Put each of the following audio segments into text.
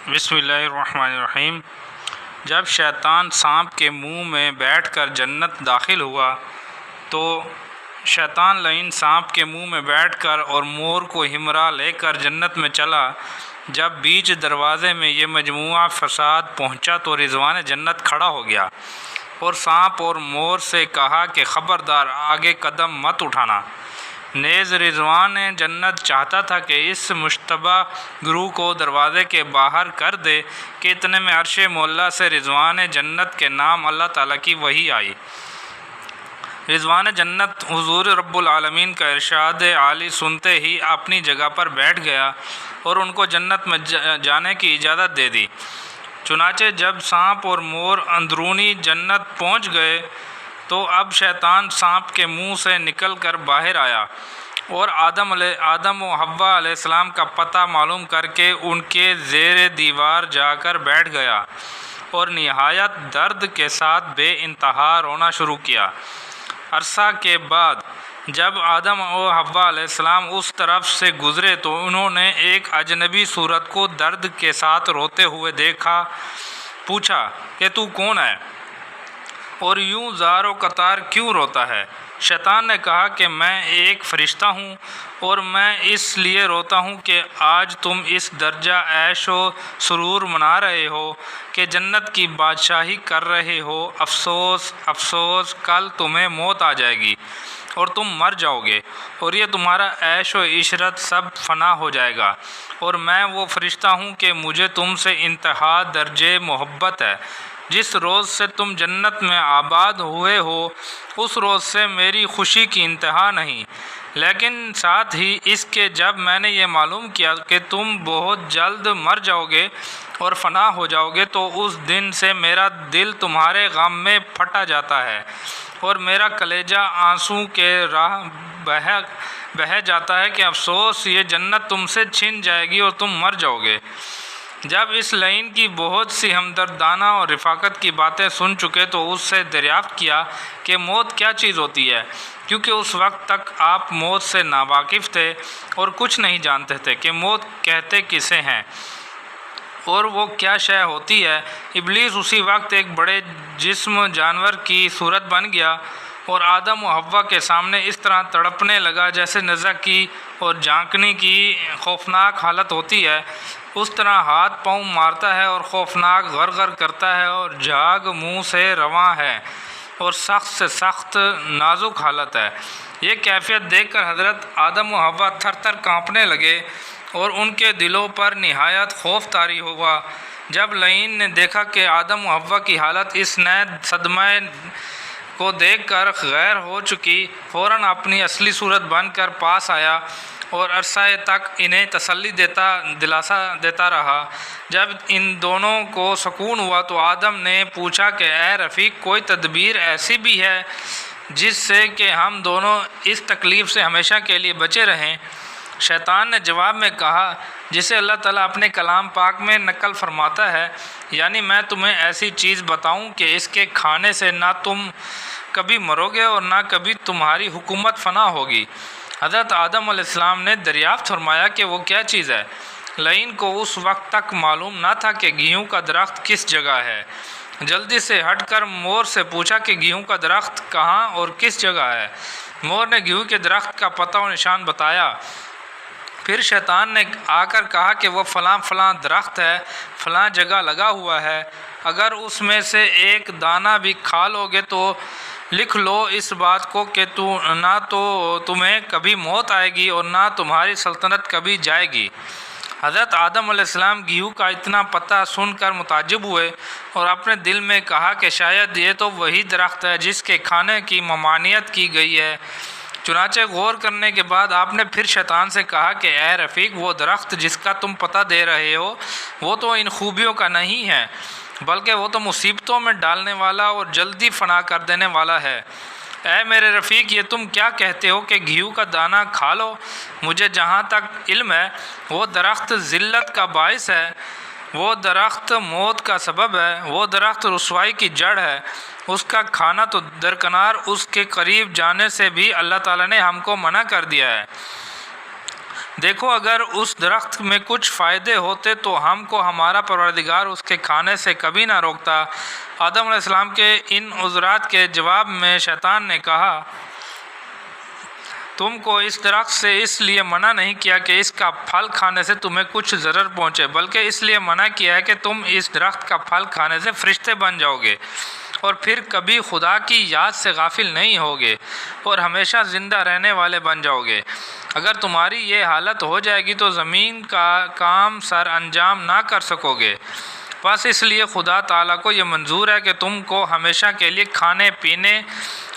بسم اللہ الرحمن الرحیم۔ جب شیطان سانپ کے منہ میں بیٹھ کر جنت داخل ہوا تو شیطان لعین سانپ کے منہ میں بیٹھ کر اور مور کو ہمراہ لے کر جنت میں چلا۔ جب بیچ دروازے میں یہ مجموعہ فساد پہنچا تو رضوان جنت کھڑا ہو گیا اور سانپ اور مور سے کہا کہ خبردار آگے قدم مت اٹھانا۔ نیز رضوان جنت چاہتا تھا کہ اس مشتبہ گروہ کو دروازے کے باہر کر دے کہ اتنے میں عرش معلیٰ سے رضوان جنت کے نام اللہ تعالیٰ کی وحی آئی۔ رضوان جنت حضور رب العالمین کا ارشاد عالی سنتے ہی اپنی جگہ پر بیٹھ گیا اور ان کو جنت میں جانے کی اجازت دے دی۔ چنانچہ جب سانپ اور مور اندرونی جنت پہنچ گئے تو اب شیطان سانپ کے منہ سے نکل کر باہر آیا اور آدم و حوا علیہ السلام کا پتہ معلوم کر کے ان کے زیر دیوار جا کر بیٹھ گیا اور نہایت درد کے ساتھ بے انتہا رونا شروع کیا۔ عرصہ کے بعد جب آدم و حوا علیہ السلام اس طرف سے گزرے تو انہوں نے ایک اجنبی صورت کو درد کے ساتھ روتے ہوئے دیکھا۔ پوچھا کہ تو کون ہے اور یوں زار و قطار کیوں روتا ہے؟ شیطان نے کہا کہ میں ایک فرشتہ ہوں اور میں اس لیے روتا ہوں کہ آج تم اس درجہ عیش و سرور منا رہے ہو کہ جنت کی بادشاہی کر رہے ہو۔ افسوس افسوس، کل تمہیں موت آ جائے گی اور تم مر جاؤ گے اور یہ تمہارا عیش و عشرت سب فنا ہو جائے گا، اور میں وہ فرشتہ ہوں کہ مجھے تم سے انتہا درجے محبت ہے۔ جس روز سے تم جنت میں آباد ہوئے ہو اس روز سے میری خوشی کی انتہا نہیں، لیکن ساتھ ہی اس کے جب میں نے یہ معلوم کیا کہ تم بہت جلد مر جاؤ گے اور فنا ہو جاؤ گے تو اس دن سے میرا دل تمہارے غم میں پھٹا جاتا ہے اور میرا کلیجہ آنسوں کے راہ بہہ جاتا ہے کہ افسوس، یہ جنت تم سے چھن جائے گی اور تم مر جاؤ گے۔ جب اس لعین کی بہت سی ہمدردانہ اور رفاقت کی باتیں سن چکے تو اس سے دریافت کیا کہ موت کیا چیز ہوتی ہے، کیونکہ اس وقت تک آپ موت سے ناواقف تھے اور کچھ نہیں جانتے تھے کہ موت کہتے کسے ہیں اور وہ کیا شے ہوتی ہے۔ ابلیس اسی وقت ایک بڑے جسم جانور کی صورت بن گیا اور آدم و حوا کے سامنے اس طرح تڑپنے لگا جیسے نزع کی اور جھانکنے کی خوفناک حالت ہوتی ہے، اس طرح ہاتھ پاؤں مارتا ہے اور خوفناک غرغر کرتا ہے اور جھاگ منہ سے رواں ہے اور سخت سے سخت نازک حالت ہے۔ یہ کیفیت دیکھ کر حضرت آدم و حوا تھر تھر کانپنے لگے اور ان کے دلوں پر نہایت خوف طاری ہوا۔ جب لعین نے دیکھا کہ آدم و حوا کی حالت اس نئے صدمہ کو دیکھ کر غیر ہو چکی، فوراً اپنی اصلی صورت بن کر پاس آیا اور عرصہ تک انہیں تسلی دلاسا دیتا رہا۔ جب ان دونوں کو سکون ہوا تو آدم نے پوچھا کہ اے رفیق، کوئی تدبیر ایسی بھی ہے جس سے کہ ہم دونوں اس تکلیف سے ہمیشہ کے لیے بچے رہیں؟ شیطان نے جواب میں کہا، جسے اللہ تعالیٰ اپنے کلام پاک میں نقل فرماتا ہے، یعنی میں تمہیں ایسی چیز بتاؤں کہ اس کے کھانے سے نہ تم کبھی مرو گے اور نہ کبھی تمہاری حکومت فنا ہوگی۔ حضرت آدم علیہ السلام نے دریافت فرمایا کہ وہ کیا چیز ہے؟ لعین کو اس وقت تک معلوم نہ تھا کہ گیہوں کا درخت کس جگہ ہے۔ جلدی سے ہٹ کر مور سے پوچھا کہ گیہوں کا درخت کہاں اور کس جگہ ہے؟ مور نے گیہوں کے درخت کا پتہ و نشان بتایا۔ پھر شیطان نے آ کر کہا کہ وہ فلاں فلاں درخت ہے، فلاں جگہ لگا ہوا ہے، اگر اس میں سے ایک دانہ بھی کھا لو گے تو لکھ لو اس بات کو کہ نہ تو تمہیں کبھی موت آئے گی اور نہ تمہاری سلطنت کبھی جائے گی۔ حضرت آدم علیہ السلام گیہوں کا اتنا پتہ سن کر متعجب ہوئے اور اپنے دل میں کہا کہ شاید یہ تو وہی درخت ہے جس کے کھانے کی ممانعت کی گئی ہے۔ چنانچہ غور کرنے کے بعد آپ نے پھر شیطان سے کہا کہ اے رفیق، وہ درخت جس کا تم پتہ دے رہے ہو وہ تو ان خوبیوں کا نہیں ہے، بلکہ وہ تو مصیبتوں میں ڈالنے والا اور جلدی فنا کر دینے والا ہے۔ اے میرے رفیق، یہ تم کیا کہتے ہو کہ گیہوں کا دانہ کھا لو؟ مجھے جہاں تک علم ہے وہ درخت ذلت کا باعث ہے، وہ درخت موت کا سبب ہے، وہ درخت رسوائی کی جڑ ہے، اس کا کھانا تو درکنار اس کے قریب جانے سے بھی اللہ تعالیٰ نے ہم کو منع کر دیا ہے۔ دیکھو اگر اس درخت میں کچھ فائدے ہوتے تو ہم کو ہمارا پروردگار اس کے کھانے سے کبھی نہ روکتا۔ آدم علیہ السلام کے ان عذرات کے جواب میں شیطان نے کہا، تم کو اس درخت سے اس لیے منع نہیں کیا کہ اس کا پھل کھانے سے تمہیں کچھ ضرر پہنچے، بلکہ اس لیے منع کیا ہے کہ تم اس درخت کا پھل کھانے سے فرشتے بن جاؤ گے اور پھر کبھی خدا کی یاد سے غافل نہیں ہوگے اور ہمیشہ زندہ رہنے والے بن جاؤ گے۔ اگر تمہاری یہ حالت ہو جائے گی تو زمین کا کام سر انجام نہ کر سکو گے۔ بس اس لیے خدا تعالیٰ کو یہ منظور ہے کہ تم کو ہمیشہ کے لیے کھانے پینے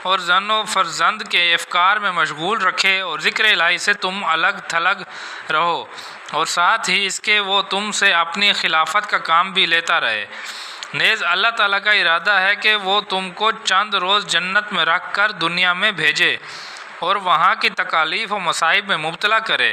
اور زن و فرزند کے افکار میں مشغول رکھے اور ذکر الہی سے تم الگ تھلگ رہو، اور ساتھ ہی اس کے وہ تم سے اپنی خلافت کا کام بھی لیتا رہے۔ نیز اللہ تعالیٰ کا ارادہ ہے کہ وہ تم کو چند روز جنت میں رکھ کر دنیا میں بھیجے اور وہاں کی تکالیف و مصائب میں مبتلا کرے۔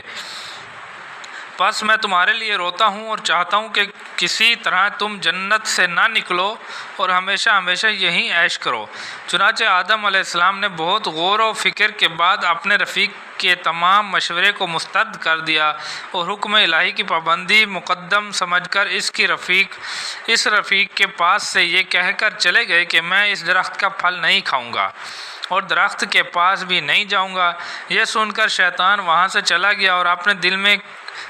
پس میں تمہارے لیے روتا ہوں اور چاہتا ہوں کہ کسی طرح تم جنت سے نہ نکلو اور ہمیشہ ہمیشہ یہیں عیش کرو۔ چنانچہ آدم علیہ السلام نے بہت غور و فکر کے بعد اپنے رفیق کے تمام مشورے کو مسترد کر دیا اور حکم الہی کی پابندی مقدم سمجھ کر اس رفیق کے پاس سے یہ کہہ کر چلے گئے کہ میں اس درخت کا پھل نہیں کھاؤں گا اور درخت کے پاس بھی نہیں جاؤں گا۔ یہ سن کر شیطان وہاں سے چلا گیا اور اپنے دل میں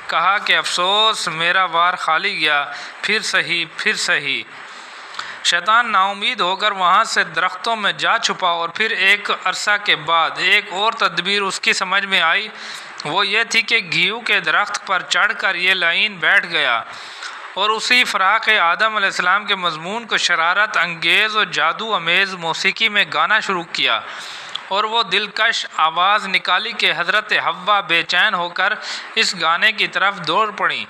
کہا کہ افسوس، میرا وار خالی گیا، پھر سہی۔ شیطان نا امید ہو کر وہاں سے درختوں میں جا چھپا اور پھر ایک عرصہ کے بعد ایک اور تدبیر اس کی سمجھ میں آئی۔ وہ یہ تھی کہ گھیو کے درخت پر چڑھ کر یہ لعین بیٹھ گیا اور اسی فراق آدم علیہ السلام کے مضمون کو شرارت انگیز اور جادو امیز موسیقی میں گانا شروع کیا، اور وہ دلکش آواز نکالی کہ حضرت حوا بے چین ہو کر اس گانے کی طرف دوڑ پڑیں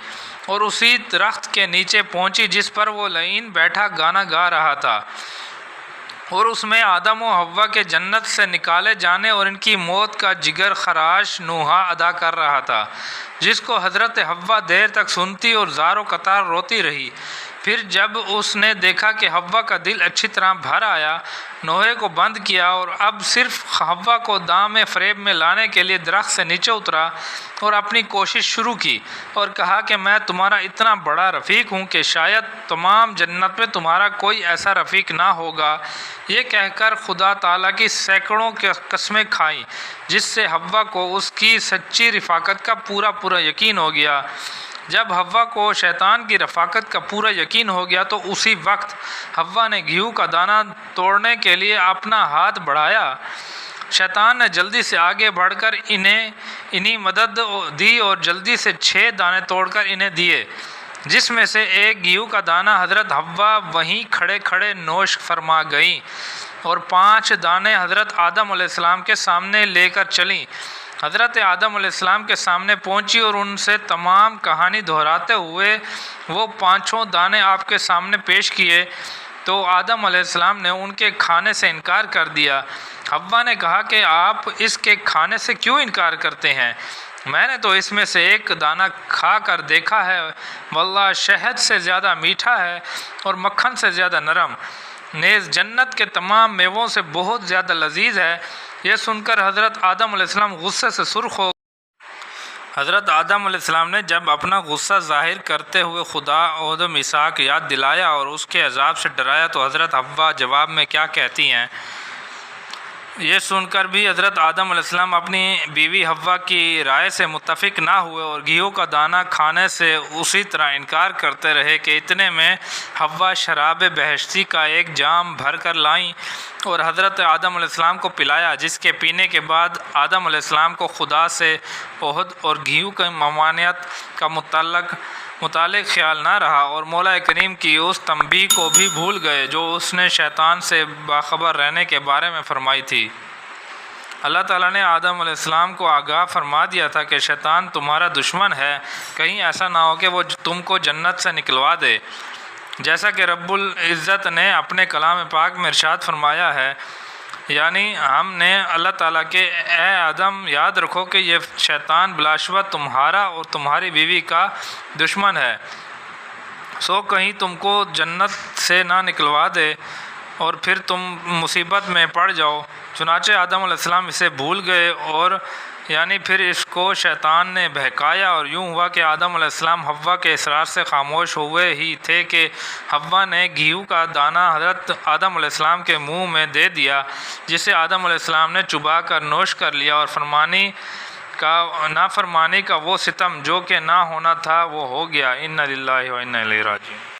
اور اسی درخت کے نیچے پہنچی جس پر وہ لعین بیٹھا گانا گا رہا تھا، اور اس میں آدم و حوا کے جنت سے نکالے جانے اور ان کی موت کا جگر خراش نوحہ ادا کر رہا تھا، جس کو حضرت حوا دیر تک سنتی اور زار و قطار روتی رہی۔ پھر جب اس نے دیکھا کہ حوا کا دل اچھی طرح بھر آیا، نوحے کو بند کیا اور اب صرف حوا کو دام فریب میں لانے کے لیے درخت سے نیچے اترا اور اپنی کوشش شروع کی اور کہا کہ میں تمہارا اتنا بڑا رفیق ہوں کہ شاید تمام جنت میں تمہارا کوئی ایسا رفیق نہ ہوگا۔ یہ کہہ کر خدا تعالیٰ کی سینکڑوں قسمیں کھائیں، جس سے حوا کو اس کی سچی رفاقت کا پورا یقین ہو گیا۔ جب حوا کو شیطان کی رفاقت کا پورا یقین ہو گیا تو اسی وقت حوا نے گھیو کا دانہ توڑنے کے لیے اپنا ہاتھ بڑھایا۔ شیطان نے جلدی سے آگے بڑھ کر انہیں مدد دی اور جلدی سے 6 دانے توڑ کر انہیں دیے، جس میں سے ایک گھیو کا دانہ حضرت حوا وہیں کھڑے کھڑے نوش فرما گئیں اور 5 دانے حضرت آدم علیہ السلام کے سامنے لے کر چلیں۔ حضرت آدم علیہ السلام کے سامنے پہنچی اور ان سے تمام کہانی دہراتے ہوئے وہ 5 دانے آپ کے سامنے پیش کیے تو آدم علیہ السلام نے ان کے کھانے سے انکار کر دیا۔ حوا نے کہا کہ آپ اس کے کھانے سے کیوں انکار کرتے ہیں؟ میں نے تو اس میں سے ایک دانہ کھا کر دیکھا ہے، واللہ شہد سے زیادہ میٹھا ہے اور مکھن سے زیادہ نرم، نیز جنت کے تمام میووں سے بہت زیادہ لذیذ ہے۔ یہ سن کر حضرت آدم علیہ السلام غصے سے سرخ ہو حضرت آدم علیہ السلام نے جب اپنا غصہ ظاہر کرتے ہوئے خدا عہد میثاق یاد دلایا اور اس کے عذاب سے ڈرایا تو حضرت حوا جواب میں کیا کہتی ہیں؟ یہ سن کر بھی حضرت آدم علیہ السلام اپنی بیوی حوا کی رائے سے متفق نہ ہوئے اور گھیو کا دانہ کھانے سے اسی طرح انکار کرتے رہے کہ اتنے میں حوا شراب بہشتی کا ایک جام بھر کر لائیں اور حضرت آدم علیہ السلام کو پلایا، جس کے پینے کے بعد آدم علیہ السلام کو خدا سے عہد اور گھیو کی ممانعت کا متعلق خیال نہ رہا اور مولا کریم کی اس تنبیہ کو بھی بھول گئے جو اس نے شیطان سے باخبر رہنے کے بارے میں فرمائی تھی۔ اللہ تعالیٰ نے آدم علیہ السلام کو آگاہ فرما دیا تھا کہ شیطان تمہارا دشمن ہے، کہیں ایسا نہ ہو کہ وہ تم کو جنت سے نکلوا دے، جیسا کہ رب العزت نے اپنے کلام پاک میں ارشاد فرمایا ہے، یعنی ہم نے اللہ تعالیٰ کے اے آدم یاد رکھو کہ یہ شیطان بلا شبہ تمہارا اور تمہاری بیوی کا دشمن ہے، سو کہیں تم کو جنت سے نہ نکلوا دے اور پھر تم مصیبت میں پڑ جاؤ۔ چنانچہ آدم علیہ السلام اسے بھول گئے اور یعنی پھر اس کو شیطان نے بہکایا، اور یوں ہوا کہ آدم علیہ السلام حوا کے اصرار سے خاموش ہوئے ہی تھے کہ حوا نے گھیو کا دانہ حضرت آدم علیہ السلام کے منہ میں دے دیا، جسے آدم علیہ السلام نے چبا کر نوش کر لیا، اور نافرمانی کا وہ ستم جو کہ نہ ہونا تھا وہ ہو گیا۔ انا للہ و انا الیہ راجعون۔